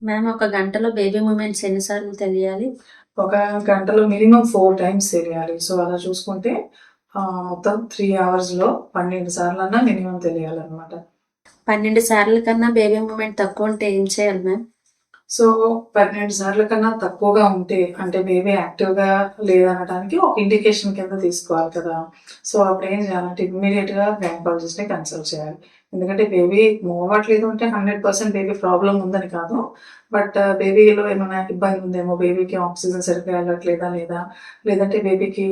Ma'am ఒక గంటలో baby movements ఎన్నిసార్లు తెలియాలి? ఒక గంటలో మినిమం 4 టైమ్స్ తెలియాలి. సో, అలా చూసుకుంటే మొత్తం 3 అవర్స్‌లో 12 సార్లన్నా మినిమం తెలియాలనమాట. 12 సార్ల కన్నా బేబీ మూమెంట్ తక్కువ ఉంటే ఏం చేయాలి మ్యామ్? సో, 12 సార్ల కన్నా తక్కువగా ఉంటే అంటే బేబీ యాక్టివ్‌గా లేదనడానికి ఒక ఇండికేషన్ కింద తీసుకోవాలి కదా! సో, అప్పుడేం చేయాలంటే ఇమ్మీడియేట్‌గా గైనకాలజిస్ట్‌ని కన్సల్ట్ చేయాలి. ఎందుకంటే బేబీ మూవ్ అవ్వట్లేదు అంటే 100% బేబీ ప్రాబ్లమ్ ఉందని కాదు. బట్ బేబీలో ఏమైనా ఇబ్బంది ఉందేమో, బేబీకి ఆక్సిజన్ సరిగ్గా వెళ్ళట్లేదా లేదా? లేదంటే బేబీకి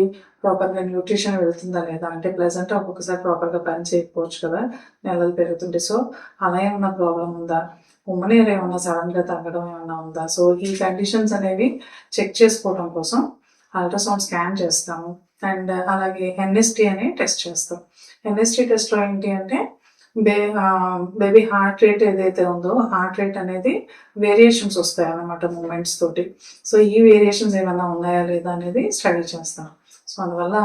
ప్రాపర్‌గా న్యూట్రిషన్ వెళ్తుందా లేదా? అంటే ప్లెజెంటా ఒక్కొక్కసారి ప్రాపర్‌గా పని చేయకపోవచ్చు కదా! నెలలు పెరుగుతుంటే. సో, అలా ఏమన్నా ప్రాబ్లమ్ ఉందా? ఉమ్మనీరు ఏమన్నా సడన్‌గా తగ్గడం ఏమన్నా ఉందా? సో, ఈ కండిషన్స్ అనేవి చెక్ చేసుకోవడం కోసం అల్ట్రాసౌండ్ స్కాన్ చేస్తాము. అండ్ అలాగే ఎన్ఎస్‌టి అని టెస్ట్ చేస్తాం. ఎన్ఎస్‌టి టెస్ట్‌లో ఏంటి అంటే బేబీ హార్ట్ రేట్ ఏదైతే ఉందో హార్ట్ రేట్ అనేది వేరియేషన్స్ వస్తాయన్నమాట మూమెంట్స్ తోటి. సో, ఈ వేరియేషన్స్ ఏమన్నా ఉన్నాయా లేదా అనేది స్టడీ చేస్తాం. సో, అందువల్ల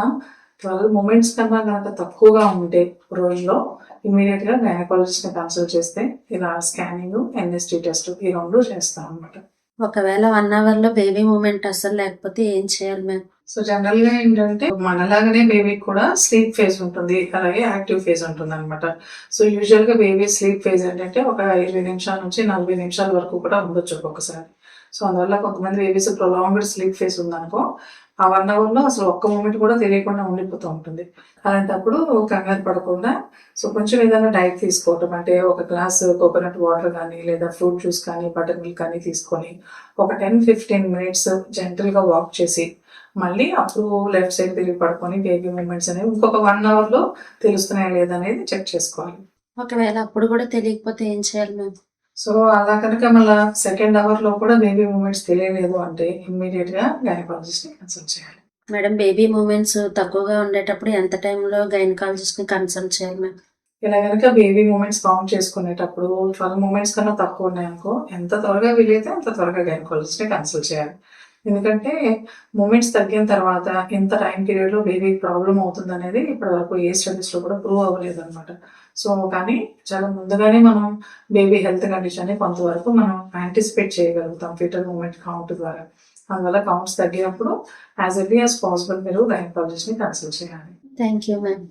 12 మూమెంట్స్ కన్నా గనక తక్కువగా ఉంటే రోజులో ఇమ్మీడియేట్‌గా గైనకాలజిస్ట్‌ని కన్సల్ట్ చేస్తే ఇలా స్కానింగ్, ఎన్ఎస్‌టి టెస్ట్ ఈ 2 చేస్తామన్నమాట. ఒకవేళ 1 అవర్‌లో బేబీ మూమెంట్ అస్సలు లేకపోతే ఏం చేయాలి మ్యామ్? సో, జనరల్‌గా ఏంటంటే మనలాగానే బేబీకి కూడా స్లీప్ ఫేజ్ ఉంటుంది. అలాగే యాక్టివ్ ఫేజ్ ఉంటుందనమాట. సో, యూజువల్‌గా బేబీ స్లీప్ ఫేజ్ ఏంటంటే ఒక 20 నిమిషాల నుంచి 40 నిమిషాల వరకు కూడా ఉండొచ్చు ఒక్కొక్కసారి. సో, అందువల్ల కొంతమంది బేబీస్ ప్రొలాంగ్డ్ స్లీప్ ఫేజ్ ఉందనుకో, ఆ 1 అవర్‌లో అసలు ఒక్క మూమెంట్ కూడా తెలియకుండా ఉండిపోతూ ఉంటుంది. అలాంటప్పుడు కంగారు పడకుండా కొంచెం ఏదైనా డైట్ తీసుకోవటం అంటే ఒక గ్లాస్ కోకోనట్ వాటర్ గానీ, లేదా ఫ్రూట్ జ్యూస్ కానీ, బటర్ మిల్క్ కానీ తీసుకొని ఒక 10-15 మినిట్స్ జెంటిల్‌గా వాక్ చేసి మళ్ళీ అప్పుడు లెఫ్ట్ సైడ్ తిరిగి పడుకొని బేబీ మూమెంట్స్ అనేవి ఇంకొక 1 అవర్‌లో తెలుస్తున్నాయా లేదా అనేది చెక్ చేసుకోవాలి. ఒకవేళ అప్పుడు కూడా తెలియకపోతే ఏం చేయాలి మ్యామ్? సో, అలా కనుక మళ్ళా సెకండ్ అవర్‌లో కూడా బేబీ మూమెంట్స్ తెలియలేదు అంటే ఇమ్మీడియేట్‌గా గైనకాలజిస్ట్‌ని కన్సల్ట్ చేయాలి. మేడం బేబీ మూమెంట్స్ తక్కువగా ఉండేటప్పుడు ఎంత టైంలో గైనకాలజిస్ట్‌ని కన్సల్ట్ చేయాలి మ్యామ్? ఇలా గనక బేబీ మూమెంట్స్ కౌంట్ చేసుకునేటప్పుడు 12 మూమెంట్స్ కన్నా తక్కువ ఉన్నాయనుకో, ఎంత త్వరగా వీలైతే అంత త్వరగా గైనకాలజిస్ట్‌ని కన్సల్ట్ చేయాలి. ఎందుకంటే మూమెంట్స్ తగ్గిన తర్వాత ఎంత టైం పీరియడ్‌లో బేబీకి ప్రాబ్లమ్ అవుతుందనేది ఇప్పటివరకు ఏ స్టడీస్‌లో కూడా ప్రూవ్ అవ్వలేదనమాట. సో, కానీ చాలా ముందుగానే మనం బేబీ హెల్త్ కండిషన్‌ని కొంతవరకు మనం యాంటిసిపేట్ చేయగలుగుతాం ఫీటల్ మూమెంట్ కౌంట్ ద్వారా. అందువల్ల కౌంట్స్ తగ్గినప్పుడు యాస్ ఎర్లీ యాస్ పాసిబుల్ మీరు గైనకాలజిస్ట్‌ని కన్సల్ట్ చేయాలి. Thank you ma'am.